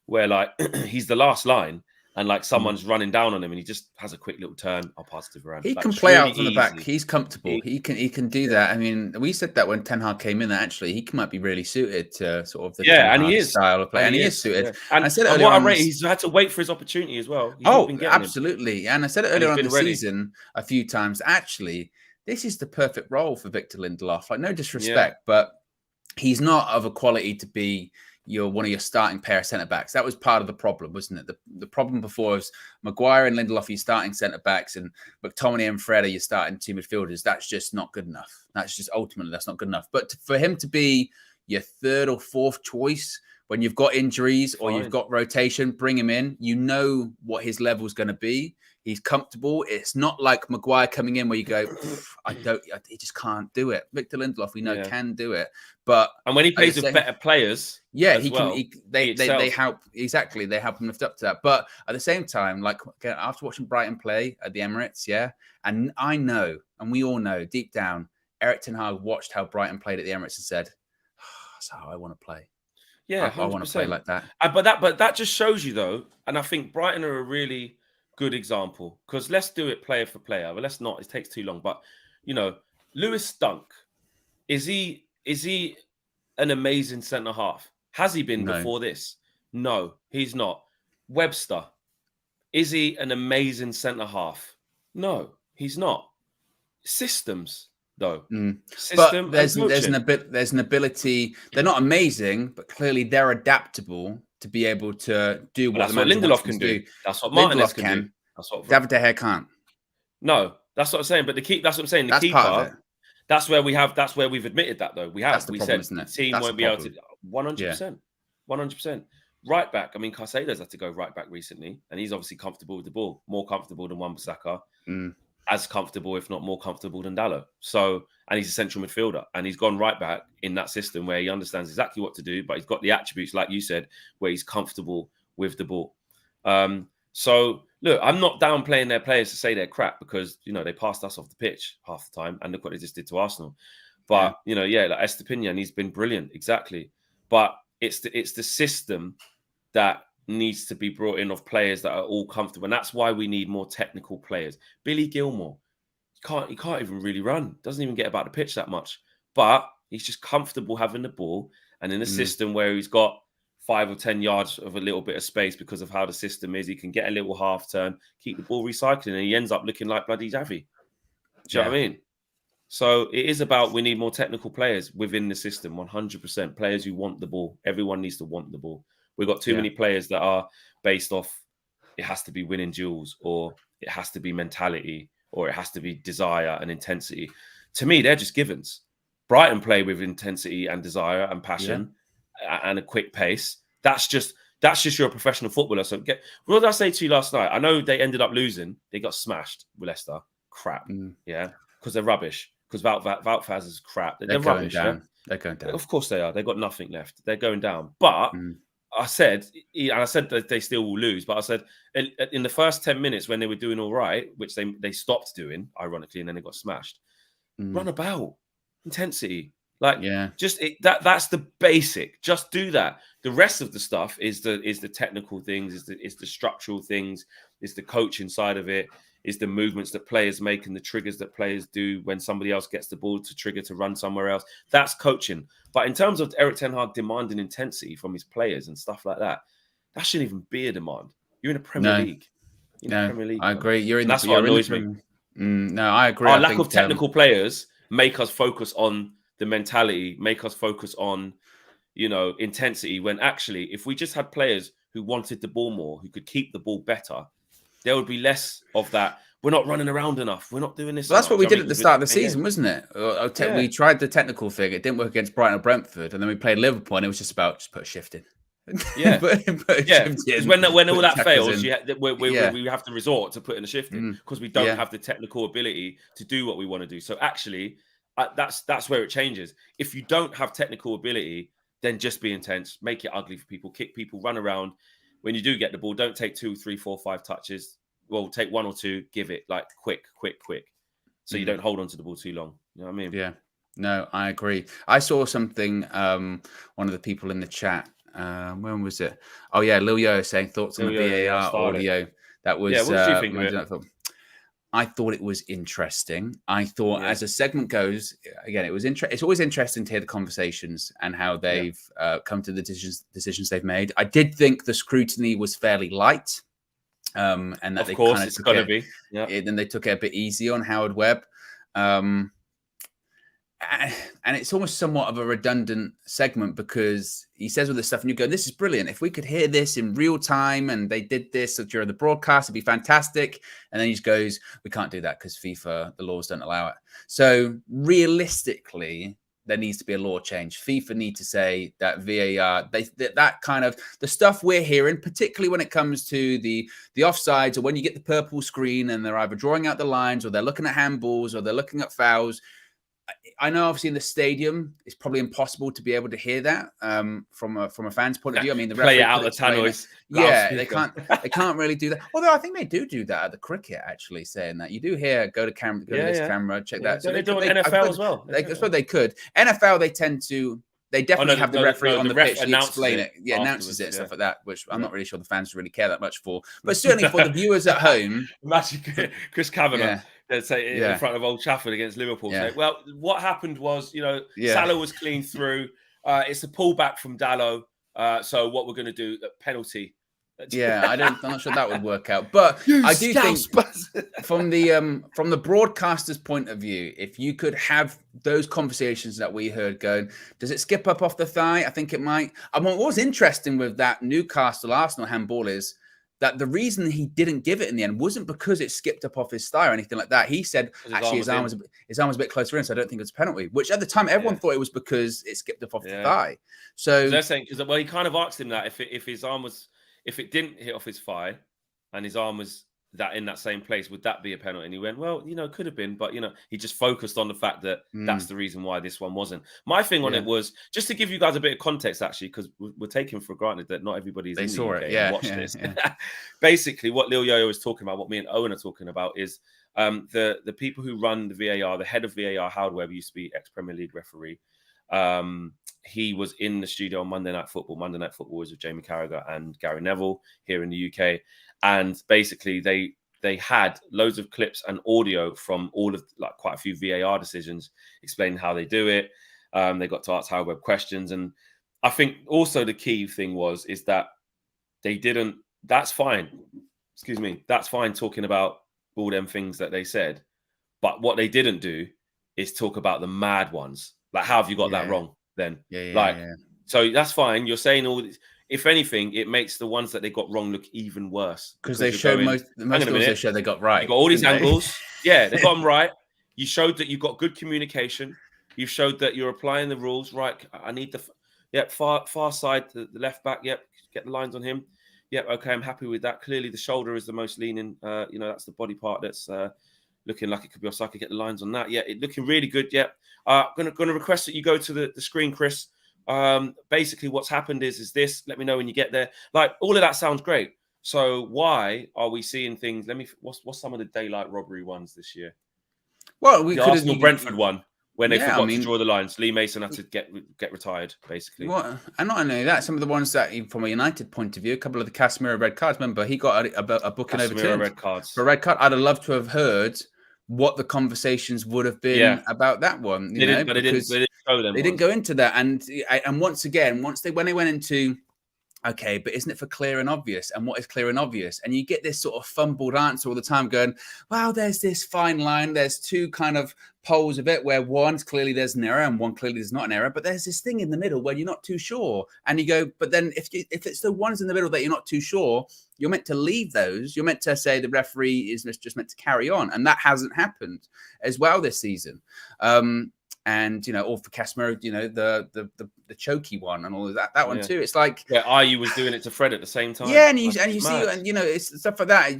where like he's the last line and like someone's running down on him and he just has a quick little turn. I'll pass it to Varane. He can play really out from the back. He's comfortable. He can do that. I mean, we said that when Ten Hag came in, that actually he might be really suited to sort of the and he is style of play. And he is suited. Yeah. And I said he's had to wait for his opportunity as well. Absolutely. And I said it earlier on in the season a few times. Actually, this is the perfect role for Victor Lindelof. Like, no disrespect, but he's not of a quality to be one of your starting pair of centre-backs. That was part of the problem, wasn't it? The problem before was Maguire and Lindelof, your starting centre-backs, and McTominay and Fred are your starting two midfielders. That's just not good enough. That's not good enough. But for him to be your third or fourth choice when you've got injuries or you've got rotation, bring him in. You know what his level is going to be. He's comfortable. It's not like Maguire coming in where you go, he just can't do it. Victor Lindelof, we know, can do it. And when he plays with better players, they help. Exactly. They help him lift up to that. But at the same time, like after watching Brighton play at the Emirates, and I know, and we all know deep down, Erik ten Hag watched how Brighton played at the Emirates and said, that's how I want to play. Yeah, I want to play like that. But that just shows you though, and I think Brighton are a really good example because let's do it player for player, but let's not. It takes too long. But you know, Lewis Dunk, is he an amazing centre half? Has he been before this? No, he's not. Webster, is he an amazing centre half? No, he's not. Systems. Though, but there's an ability. They're not amazing, but clearly they're adaptable to be able to do what Lindelof can do. That's what Martinez can do. That's what David De Gea can't. No, that's what I'm saying. But that's what I'm saying. The keeper. Part of it. That's where we've admitted that though. We have. We said the team won't be able to. 100%. 100%. Right back. I mean, Caicedo's had to go right back recently, and he's obviously comfortable with the ball, more comfortable than Wan-Bissaka. As comfortable, if not more comfortable than Dalot. So, and he's a central midfielder and he's gone right back in that system where he understands exactly what to do, but he's got the attributes, like you said, where he's comfortable with the ball. So look, I'm not downplaying their players to say they're crap because, you know, they passed us off the pitch half the time and look what they just did to Arsenal. But, you know, like Estepinian, he's been brilliant. Exactly. But it's the system that needs to be brought in of players that are all comfortable. And that's why we need more technical players. Billy Gilmore, He can't even really run. Doesn't even get about the pitch that much. But he's just comfortable having the ball, and in a system where he's got 5 or 10 yards of a little bit of space because of how the system is, he can get a little half turn, keep the ball recycling, and he ends up looking like bloody Xavi. Do you know what I mean? So it is about, we need more technical players within the system, 100%. Players who want the ball. Everyone needs to want the ball. We've got too many players that are based off, it has to be winning duels, or it has to be mentality, or it has to be desire and intensity. To me, they're just givens. Brighton play with intensity and desire and passion and a quick pace. That's just you're a professional footballer. So what did I say to you last night? I know they ended up losing. They got smashed with Leicester. Crap. Yeah. Because they're rubbish. Because Wout is crap. They're rubbish. Down. They're going down. Of course they are. They've got nothing left. They're going down. But I said that they still will lose. But I said in the first 10 minutes when they were doing all right, which they stopped doing, ironically, and then they got smashed. Run about. Intensity. That's the basic. Just do that. The rest of the stuff is the technical things, is the structural things, is the coaching side of it, is the movements that players make and the triggers that players do when somebody else gets the ball to trigger to run somewhere else. That's coaching. But in terms of Erik ten Hag demanding intensity from his players and stuff like that, that shouldn't even be a demand. You're in a Premier League. Premier League. I agree. That's what annoys me. No, I agree. Our lack of technical players make us focus on the mentality, make us focus on, intensity, when actually, if we just had players who wanted the ball more, who could keep the ball better, there would be less of that. We're not running around enough. We're not doing this. Well, that's what we did at the start of the season, wasn't it? We tried the technical thing. It didn't work against Brighton or Brentford. And then we played Liverpool, and it was just put a shift in. Yeah. Because when all that fails, we have to resort to putting a shift in because we don't have the technical ability to do what we want to do. So actually, that's where it changes. If you don't have technical ability, then just be intense, make it ugly for people, kick people, run around. When you do get the ball, don't take 2, 3, 4, 5 touches. Well, take 1 or 2, give it like quick. So you don't hold on to the ball too long. You know what I mean? Yeah. No, I agree. I saw something, one of the people in the chat, when was it? Oh yeah, Lil Yo saying thoughts on the VAR audio. That was, what did you think of it? I thought it was interesting. I thought as a segment goes, again, it's always interesting to hear the conversations and how they've come to the decisions they've made. I did think the scrutiny was fairly light. And that of course it's got to be. Then they took it a bit easy on Howard Webb. And it's almost somewhat of a redundant segment because he says all this stuff and you go, this is brilliant. If we could hear this in real time and they did this during the broadcast, it'd be fantastic. And then he just goes, we can't do that because FIFA, the laws don't allow it. So realistically, there needs to be a law change. FIFA need to say that VAR, that kind of the stuff we're hearing, particularly when it comes to the offsides or when you get the purple screen and they're either drawing out the lines or they're looking at handballs or they're looking at fouls. I know, obviously, in the stadium, it's probably impossible to be able to hear that from a fan's point of view. I mean, the play it out the tannoys. Yeah, they can't really do that. Although I think they do that at the cricket. Actually, saying that you do hear go to this camera, check that. So they do it NFL as well. I suppose they could. NFL, they definitely have the referee on the pitch to explain it. Yeah, announces it, stuff like that, which I'm not really sure the fans really care that much for. But certainly for the viewers at home. Imagine Chris Kavanagh. Let's say in front of Old Trafford against Liverpool. Yeah. So, well, what happened was, Salah was clean through. It's a pullback from Dalot. So what we're going to do, a penalty. Yeah, I'm not sure that would work out. But I do think from the broadcaster's point of view, if you could have those conversations that we heard going, does it skip up off the thigh? I think it might. And what was interesting with that Newcastle Arsenal handball is that the reason he didn't give it in the end wasn't because it skipped up off his thigh or anything like that. He said actually his arm was a bit closer in, so I don't think it's a penalty. Which at the time everyone thought it was because it skipped up off the thigh. So they're saying because he kind of asked him that if it didn't hit off his thigh and his arm was in that same place, would that be a penalty? And he went, well, it could have been, but he just focused on the fact that that's the reason why this one wasn't. My thing on it was just to give you guys a bit of context, actually, because we're taking for granted that not everybody's in the UK and watched this. Basically, what Lil Yo was talking about, what me and Owen are talking about, is the people who run the VAR, the head of VAR, Howard Webb, used to be ex-Premier League referee. He was in the studio on Monday Night Football. Monday Night Football was with Jamie Carragher and Gary Neville here in the UK. And basically, they they had loads of clips and audio from all of like quite a few VAR decisions explaining how they do it. They got to ask Howard Webb questions, and I think also the key thing is that they didn't. That's fine. Excuse me. That's fine talking about all them things that they said, but what they didn't do is talk about the mad ones. Like, how have you got that wrong? Then, so that's fine. You're saying all this. If anything, it makes the ones that they got wrong look even worse because they showed most they showed they got right. You got all these angles. Yeah, they got them right. You showed that you've got good communication. You showed that you're applying the rules right. I need the far side, the left back. Yep, get the lines on him. Yep, okay, I'm happy with that. Clearly, the shoulder is the most leaning. That's the body part that's looking like it could be offside. I could get the lines on that. Yeah, it looking really good. Yep. Gonna request that you go to the screen, Chris. Basically what's happened is this. Let me know when you get there. Like, all of that sounds great. So why are we seeing things? What's some of the daylight robbery ones this year? Well, the Arsenal Brentford one when they forgot to draw the lines. Lee Mason had to get retired, basically. Well, and not only that, some of the ones that, from a United point of view, a couple of the Casemiro red cards. Remember, he got a booking overturned red cards. For a red card. I'd have loved to have heard what the conversations would have been about that one. They didn't go into that. And once again, when they went into, okay, but isn't it for clear and obvious? And what is clear and obvious? And you get this sort of fumbled answer all the time going, well, there's this fine line. There's two kind of poles of it where one's clearly there's an error and one clearly there's not an error. But there's this thing in the middle where you're not too sure. And you go, but then if it's the ones in the middle that you're not too sure, you're meant to leave those. You're meant to say the referee is just meant to carry on. And that hasn't happened as well this season. And all for Casemiro, the choky one and all of that one too. It's like Ayew was doing it to Fred at the same time. Yeah, and you see, it's stuff like that.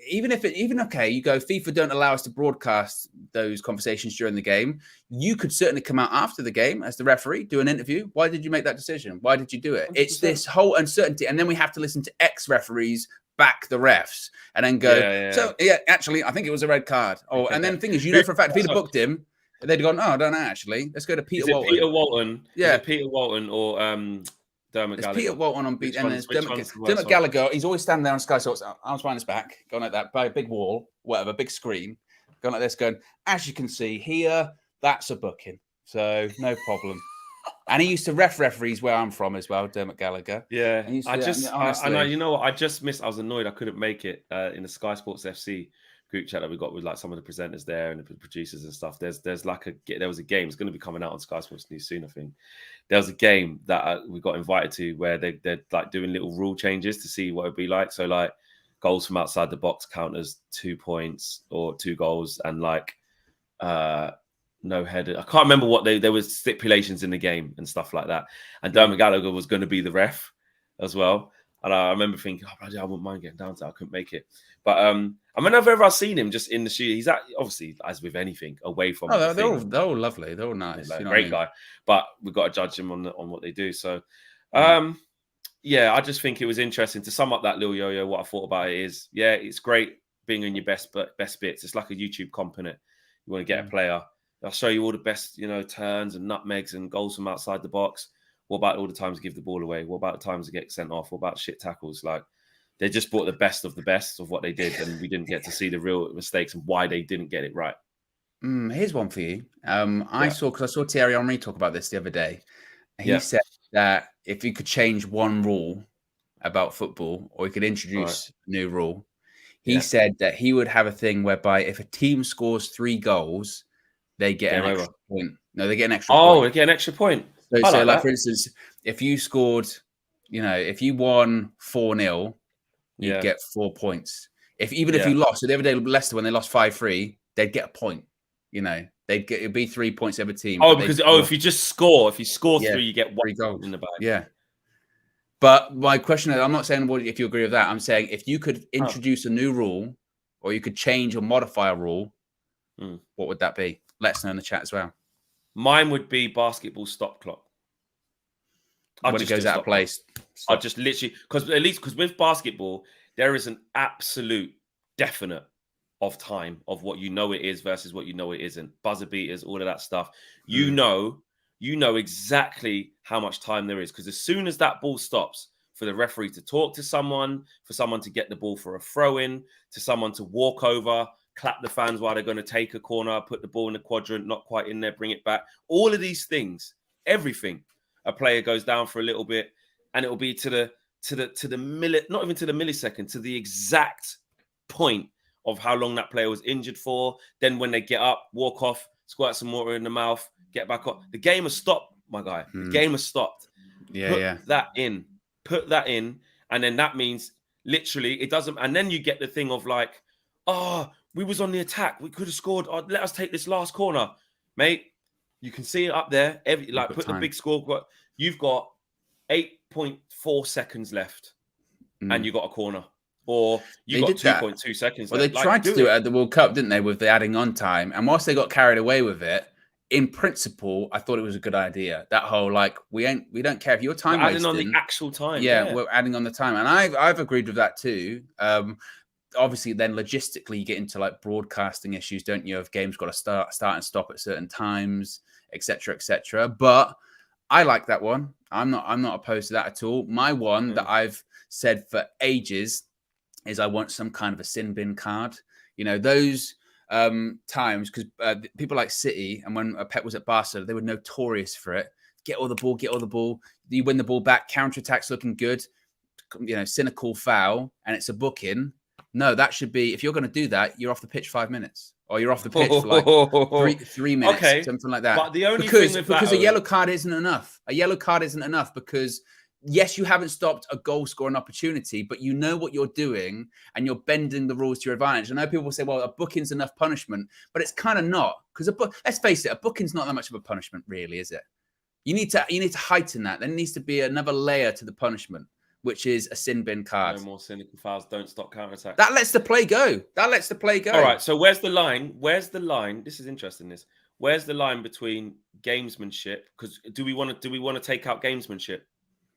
Even okay, you go, FIFA don't allow us to broadcast those conversations during the game. You could certainly come out after the game as the referee, do an interview. Why did you make that decision? Why did you do it? 100%. It's this whole uncertainty, and then we have to listen to ex-referees back the refs and then go. So actually, I think it was a red card. And then the thing is, for a fact, if he'd have booked him, they'd have gone, I don't know, actually. Let's go to Peter Walton. Peter Walton? Yeah. Peter Walton or Dermot Gallagher? Peter Walton on beat. And there's Dermot Gallagher. He's always standing there on Sky Sports, arms behind his back, going like that, by a big wall, whatever, big screen, going like this, going, as you can see here, that's a booking. So no problem. And he used to referees where I'm from as well, Dermot Gallagher. Yeah. I know, you know what? I was annoyed I couldn't make it in the Sky Sports FC group chat that we got with like some of the presenters there and the producers and stuff. There was a game. It's going to be coming out on Sky Sports News soon, I think. There was a game that we got invited to where they're like doing little rule changes to see what it'd be like. So like goals from outside the box count as 2 points or 2 goals, and like no header. I can't remember what there was stipulations in the game and stuff like that. And Dermot Gallagher was going to be the ref as well. And I remember thinking, I wouldn't mind getting down to that. I couldn't make it. But whenever I've seen him just in the studio, he's obviously, as with anything, away from. Oh, they're all lovely. They're all nice. Like, great guy. But we've got to judge him on what they do. So, I just think it was interesting to sum up that little yo-yo. What I thought about it is, it's great being in your best bits. It's like a YouTube comp, innit? You want to get a player. I'll show you all the best, turns and nutmegs and goals from outside the box. What about all the times to give the ball away? What about the times to get sent off? What about shit tackles? Like, they just brought the best of what they did, and we didn't get to see the real mistakes and why they didn't get it right. Here's one for you. I saw Thierry Henry talk about this the other day. He said that if you could change one rule about football, or he could introduce a new rule, he said that he would have a thing whereby if a team scores 3 goals, they get an extra point. No, they get an extra point. Oh, they get an extra point. So like for instance, if you scored, if you won 4-0, you'd get 4 points. If you lost, so the other day Leicester, when they lost 5-3, they'd get a point. It'd be 3 points every team. Oh, because if you score 3, you get 1 goal in the bag. Yeah. But my question is, I'm not saying if you agree with that. I'm saying if you could introduce a new rule, or you could change or modify a rule, what would that be? Let us know in the chat as well. Mine would be basketball stop clock. When it goes out of place. I just literally, because with basketball, there is an absolute definite of time of what it is versus what it isn't. Buzzer beaters, all of that stuff. You know exactly how much time there is, because as soon as that ball stops for the referee to talk to someone, for someone to get the ball for a throw-in, to someone to walk over, clap the fans while they're going to take a corner, put the ball in the quadrant, not quite in there, bring it back. All of these things, everything. A player goes down for a little bit, and it will be to the not even to the millisecond, to the exact point of how long that player was injured for. Then when they get up, walk off, squirt some water in the mouth, get back up. The game has stopped, my guy. The game has stopped. Put that in. Put that in. And then that means literally it doesn't. And then you get the thing of like, we was on the attack. We could have scored. Let us take this last corner. Mate, you can see it up there. Put the big score. But you've got 8.4 seconds left and you got a corner. Or you got 2.2 seconds. Well, they tried to do it at the World Cup, didn't they, with the adding on time? And whilst they got carried away with it, in principle, I thought it was a good idea. That whole like we don't care if your time adding on the actual time. Yeah, we're adding on the time, and I've agreed with that too. Obviously, then logistically, you get into like broadcasting issues, don't you? If games got to start and stop at certain times, etc., etc. But I like that one. I'm not opposed to that at all. My one that I've said for ages is I want some kind of a sin bin card. You know, those times, because people like City, and when Pep was at Barca, they were notorious for it. Get all the ball. You win the ball back, counter-attack's looking good, you know, cynical foul, and it's a booking. No, that should be, if you're going to do that, you're off the pitch 5 minutes. Or you're off the pitch for like three minutes, something like that. But the only thing with because a yellow card isn't enough. A yellow card isn't enough because yes, you haven't stopped a goal scoring opportunity, but you know what you're doing and you're bending the rules to your advantage. I know people will say, well, a booking's enough punishment, but it's kind of not. Because let's face it, a booking's not that much of a punishment, really, is it? You need to heighten that. There needs to be another layer to the punishment, which is a sin bin card. No more cynical fouls. Don't stop counter-attack. That lets the play go. All right. So where's the line? This is interesting. Where's the line between gamesmanship? Because do we want to take out gamesmanship?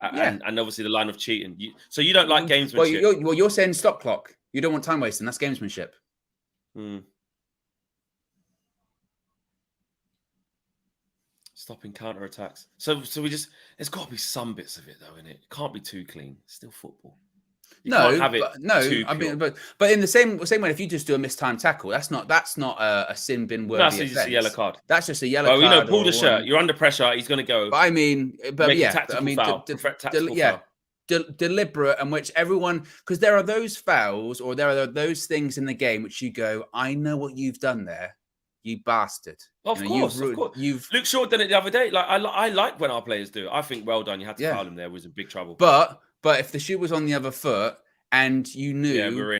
And obviously the line of cheating. So you don't like gamesmanship? Well, you're saying stop clock. You don't want time wasting. That's gamesmanship. Stopping counter-attacks. So we just, there's got to be some bits of it though, innit? It can't be too clean. It's still football. But in the same way, if you just do a mistimed tackle, that's not a sin bin worthy offense. That's just a yellow card. That's just a yellow card. We know, pull the shirt. You're under pressure. He's going to go. But I mean, foul. Deliberate, and which everyone, because there are those fouls or there are those things in the game which you go, I know what you've done there, you bastard. Of course. Luke Shaw did it the other day. Like I like when our players do it. I think well done. You had to foul him there. Was in big trouble. But if the shoe was on the other foot and you knew, we're in.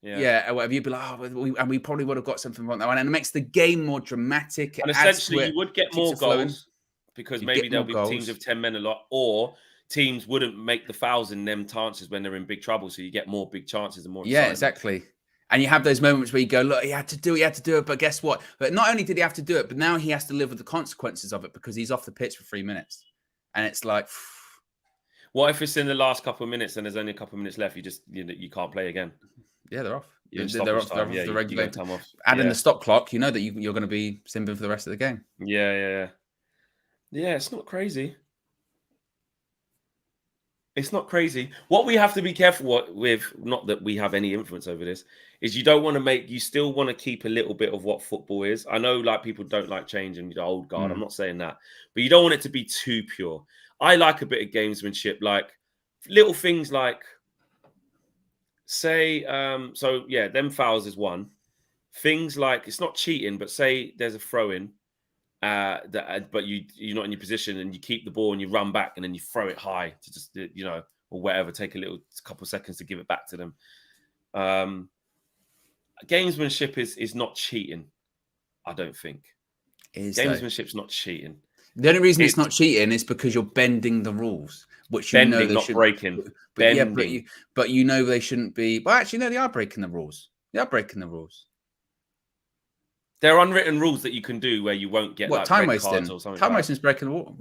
or whatever, you'd be like, and we probably would have got something from that one, and it makes the game more dramatic. And essentially, you would get more goals because maybe there'll be teams of 10 men a lot, or teams wouldn't make the fouls in them chances when they're in big trouble, so you get more big chances and more. Yeah, exactly. And you have those moments where you go, look, he had to do it, but guess what? But not only did he have to do it, but now he has to live with the consequences of it because he's off the pitch for 3 minutes, and it's like. What if it's in the last couple of minutes and there's only a couple of minutes left? You can't play again. Yeah, they're off. They're off the regular time off. Add in the stop clock. You know that you're going to be simbing for the rest of the game. Yeah. It's not crazy. It's not crazy. What we have to be careful with, not that we have any influence over this, is you still want to keep a little bit of what football is. I know like people don't like changing the old guard. I'm not saying that, but you don't want it to be too pure. I like a bit of gamesmanship, like little things like, say, them fouls is one. Things like, it's not cheating, but say there's a throw-in, but you're not in your position and you keep the ball and you run back and then you throw it high to just, or whatever, take a couple of seconds to give it back to them. Gamesmanship is not cheating, I don't think. Gamesmanship's not cheating. The only reason it's not cheating is because you're bending the rules, which you know they not breaking. But you know they shouldn't be. Well, actually, no, they are breaking the rules. There are unwritten rules that you can do where you won't get time wasting or something. Time wasting is breaking a rule.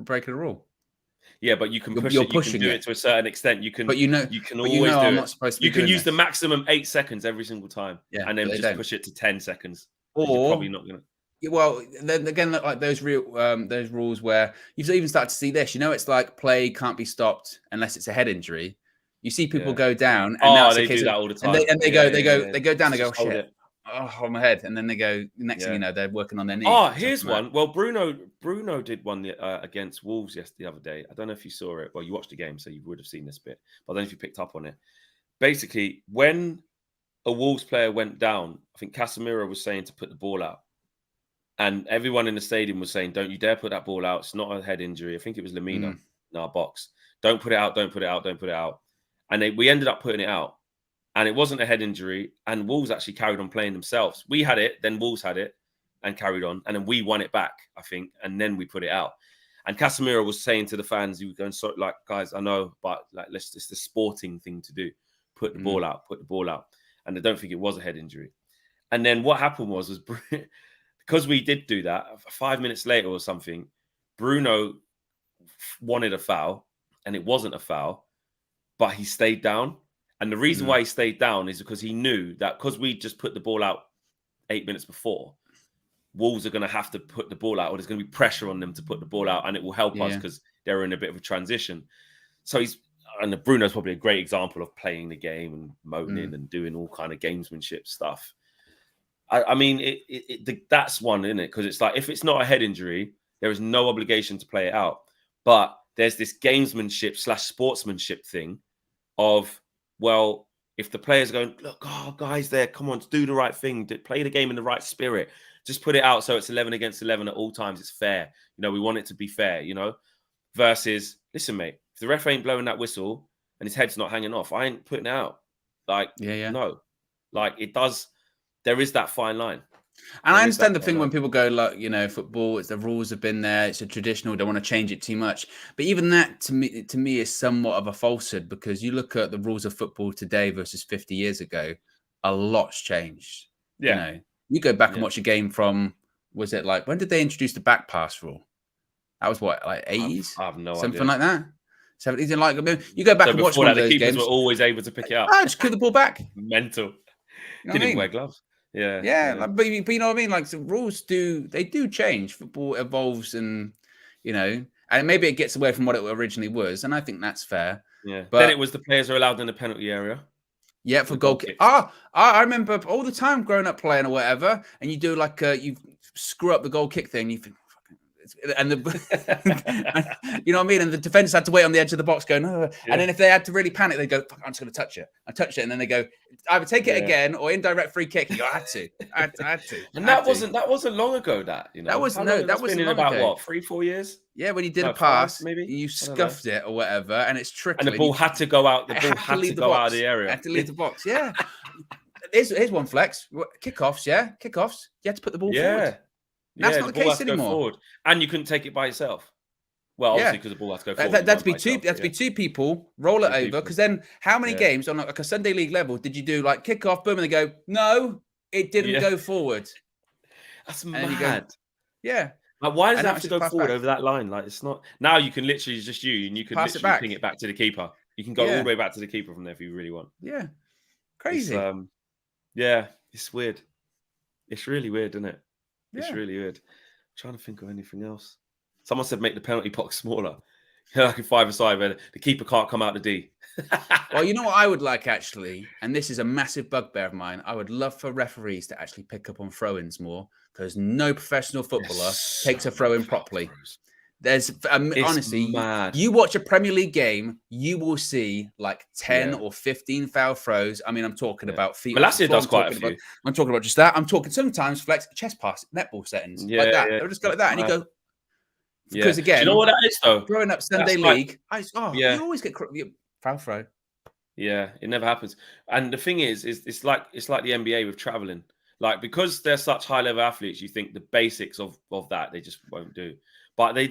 Yeah, but you can push it. You can do it to a certain extent. You can. But you can always do it. You can use the maximum 8 seconds every single time, and then just push it to 10 seconds. Or you're probably not gonna. Well, then again, like those rules where you've even started to see this. It's like play can't be stopped unless it's a head injury. You see people go down, and now Oh, it's they do that all the time. and they go down, they go, hold shit, it. on my head, and then they go. Next thing you know, they're working on their knee. Oh, here's one. Well, Bruno did one against Wolves the other day. I don't know if you saw it. Well, you watched the game, so you would have seen this bit. But I don't know if you picked up on it. Basically, when a Wolves player went down, I think Casemiro was saying to put the ball out. And everyone in the stadium was saying, don't you dare put that ball out. It's not a head injury. I think it was Lamina in our box. Don't put it out, don't put it out, don't put it out. And we ended up putting it out. And it wasn't a head injury. And Wolves actually carried on playing themselves. We had it, then Wolves had it and carried on. And then we won it back, I think. And then we put it out. And Casemiro was saying to the fans, he was going, so, like, guys, I know, but like, it's the sporting thing to do. Put the ball out, put the ball out. And I don't think it was a head injury. And then what happened was because we did do that, 5 minutes later or something, Bruno wanted a foul and it wasn't a foul, but he stayed down. And the reason why he stayed down is because he knew that because we just put the ball out 8 minutes before, Wolves are going to have to put the ball out, or there's going to be pressure on them to put the ball out, and it will help us because they're in a bit of a transition. So Bruno's probably a great example of playing the game and moaning and doing all kind of gamesmanship stuff. I mean, that's one, isn't it? Because it's like, if it's not a head injury, there is no obligation to play it out. But there's this gamesmanship / sportsmanship thing of, well, if the players are going, look, oh, guys there, come on, do the right thing, play the game in the right spirit. Just put it out so it's 11 against 11 at all times. It's fair. You know, we want it to be fair, you know, versus, listen, mate, if the ref ain't blowing that whistle and his head's not hanging off, I ain't putting it out. Like, no. Like, it does... There is that fine line. And I understand the thing when people go, like, you know, football, it's the rules have been there, it's a traditional, don't want to change it too much. But even that, to me is somewhat of a falsehood, because you look at the rules of football today versus 50 years ago, a lot's changed. Yeah. You know, you go back and watch a game from, was it like, when did they introduce the back pass rule? That was what, like 80s? I have no idea. Something like that? 70s, and like, you go back and watch one of those games. The keepers were always able to pick it up. Just kick the ball back. Mental. You know Didn't even wear gloves. Yeah. Like, but you know what I mean? Like, the rules do change. Football evolves, and, you know, and maybe it gets away from what it originally was. And I think that's fair. Yeah. But then it was the players are allowed in the penalty area. Yeah, for goal kick. I remember all the time growing up playing or whatever, and you do like you screw up the goal kick thing. You think, and you know what I mean? And the defenders had to wait on the edge of the box going, oh. And then if they had to really panic, they go, fuck, I'm just going to touch it. I touch it. And then they go, either take it again or indirect free kick. You go, I had to. And that wasn't long ago, that, you know. That was been in about what, 3-4 years? Yeah, when you did a pass, maybe you scuffed it or whatever, and it's trickling. And the ball had to go out. The ball had to go out of the area. Had to leave the box. Yeah. Here's one flex. Kickoffs. Yeah, kickoffs. You had to put the ball forward. That's not the case anymore. And you couldn't take it by yourself. Well, obviously, because the ball has to go forward. That'd be two people, roll it over. Because then, how many games on like a Sunday league level did you do like kick off, boom, and they go, no, it didn't go forward. That's mad. Yeah. Like, why does it have to go forward over that line? Like, it's not. Now you can literally just and you can literally ping it back to the keeper. You can go all the way back to the keeper from there if you really want. Yeah. Crazy. It's weird. It's really weird, isn't it? It's really weird. I'm trying to think of anything else. Someone said make the penalty box smaller. Like a 5-a-side where the keeper can't come out the D. Well, you know what I would like, actually, and this is a massive bugbear of mine. I would love for referees to actually pick up on throw-ins more, because no professional footballer takes a throw-in properly. There's honestly, mad. You watch a Premier League game, you will see like 10 or 15 foul throws. I mean, I'm talking about feet. Malacia does quite a few. I'm talking about just that. I'm talking sometimes flex chest pass, netball settings like that. They'll just go like that, and you go. Because again, do you know what that is though? Growing up Sunday league, you always get foul throw. Yeah, it never happens. And the thing is it's like the NBA with traveling. Like, because they're such high level athletes, you think the basics of that they just won't do. But they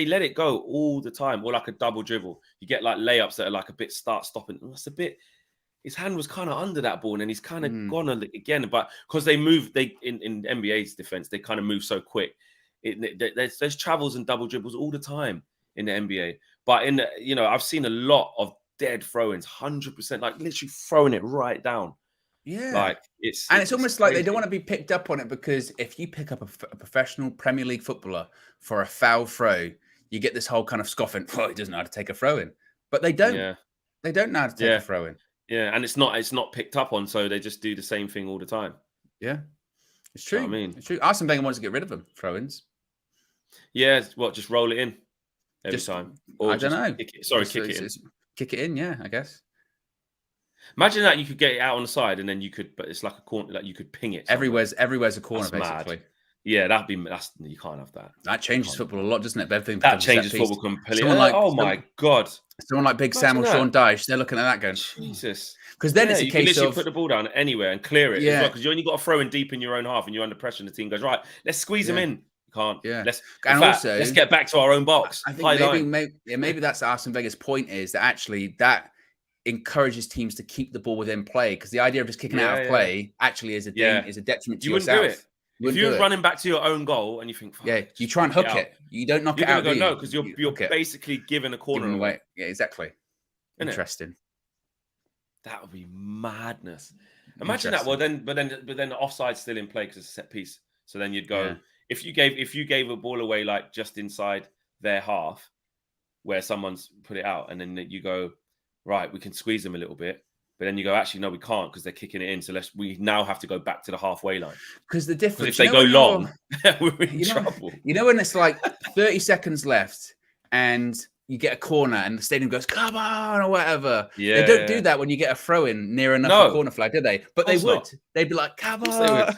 let it go all the time, or like a double dribble. You get like layups that are like a bit stopping. That's a bit. His hand was kind of under that ball, and then he's kind of gone again. But because they move, in NBA's defense, they kind of move so quick. There's travels and double dribbles all the time in the NBA. But I've seen a lot of dead throw-ins, 100%, like literally throwing it right down. Yeah, like it's almost like they don't want to be picked up on it, because if you pick up a professional Premier League footballer for a foul throw, you get this whole kind of scoffing. Oh, he doesn't know how to take a throw in, but they don't. They don't know how to take a throw in. Yeah, and it's not picked up on, so they just do the same thing all the time. Yeah, it's true. You know what I mean, it's true. Arsene Wenger wants to get rid of them throw-ins. Yeah, what? Just roll it in every time, or I don't know. Kick it in. Kick it in. Yeah, I guess. Imagine that you could get it out on the side, and then you could, but it's like a corner, like you could ping it. Everywhere's a corner, that's basically. Mad. Yeah, you can't have that. That changes football a lot, doesn't it? Everything that changes football completely. My God. Someone like Big Sam or Sean Dyche, they're looking at that going, Jesus. Because then it's a case of put the ball down anywhere and clear it. Yeah. Because you only got to throw in deep in your own half and you're under pressure and the team goes, right, let's squeeze them in. You can't. Yeah. Let's get back to our own box. I think maybe that's Arsene Wenger's point, is that actually that encourages teams to keep the ball within play, because the idea of just kicking it out of play actually is a detriment to yourself. Wouldn't do it. If you're running back to your own goal and you think, you try and hook it. You don't knock it out. No, because you're basically giving a corner away. Yeah, exactly. Interesting. That would be madness. Imagine that. Well, but then the offside's still in play because it's a set piece. So then you'd go if you gave a ball away like just inside their half, where someone's put it out, and then you go, right, we can squeeze them a little bit. But then you go, actually, no, we can't, because they're kicking it in. So we now have to go back to the halfway line. Because the difference, if they go long, we're in trouble. You know when it's like 30 seconds left and you get a corner and the stadium goes, come on, or whatever. Yeah. They don't do that when you get a throw in near enough a corner flag, do they? But they would. They'd be like, come on.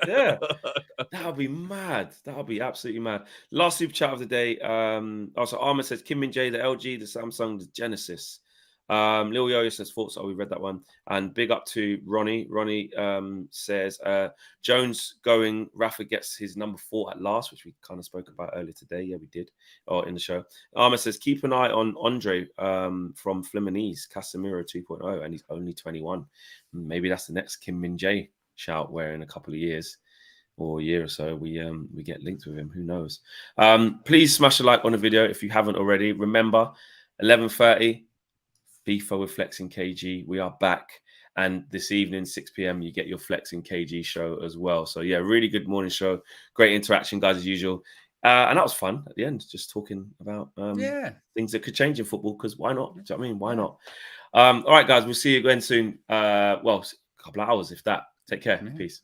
Yeah. That would be mad. That would be absolutely mad. Last super chat of the day. Also, Ahmed says, Kim Min-jae, the LG, the Samsung, the Genesis. Lil Yo says thoughts. We read that one. And big up to Ronnie. Ronnie says Jones going. Rafa gets his number 4 at last, which we kind of spoke about earlier today. Yeah, we did. Or in the show. Arma says keep an eye on Andre from Fluminense, Casemiro 2.0, and he's only 21. Maybe that's the next Kim Min-jae shout, where in a couple of years or a year or so we get linked with him. Who knows? Please smash a like on the video if you haven't already. Remember, 11:30. FIFA with Flexing KG. We are back. And this evening, 6 p.m., you get your Flexing KG show as well. So, yeah, really good morning show. Great interaction, guys, as usual. And that was fun at the end, just talking about things that could change in football, because why not? Do you know what I mean? Why not? All right, guys, we'll see you again soon. Well, a couple of hours, if that. Take care. Peace.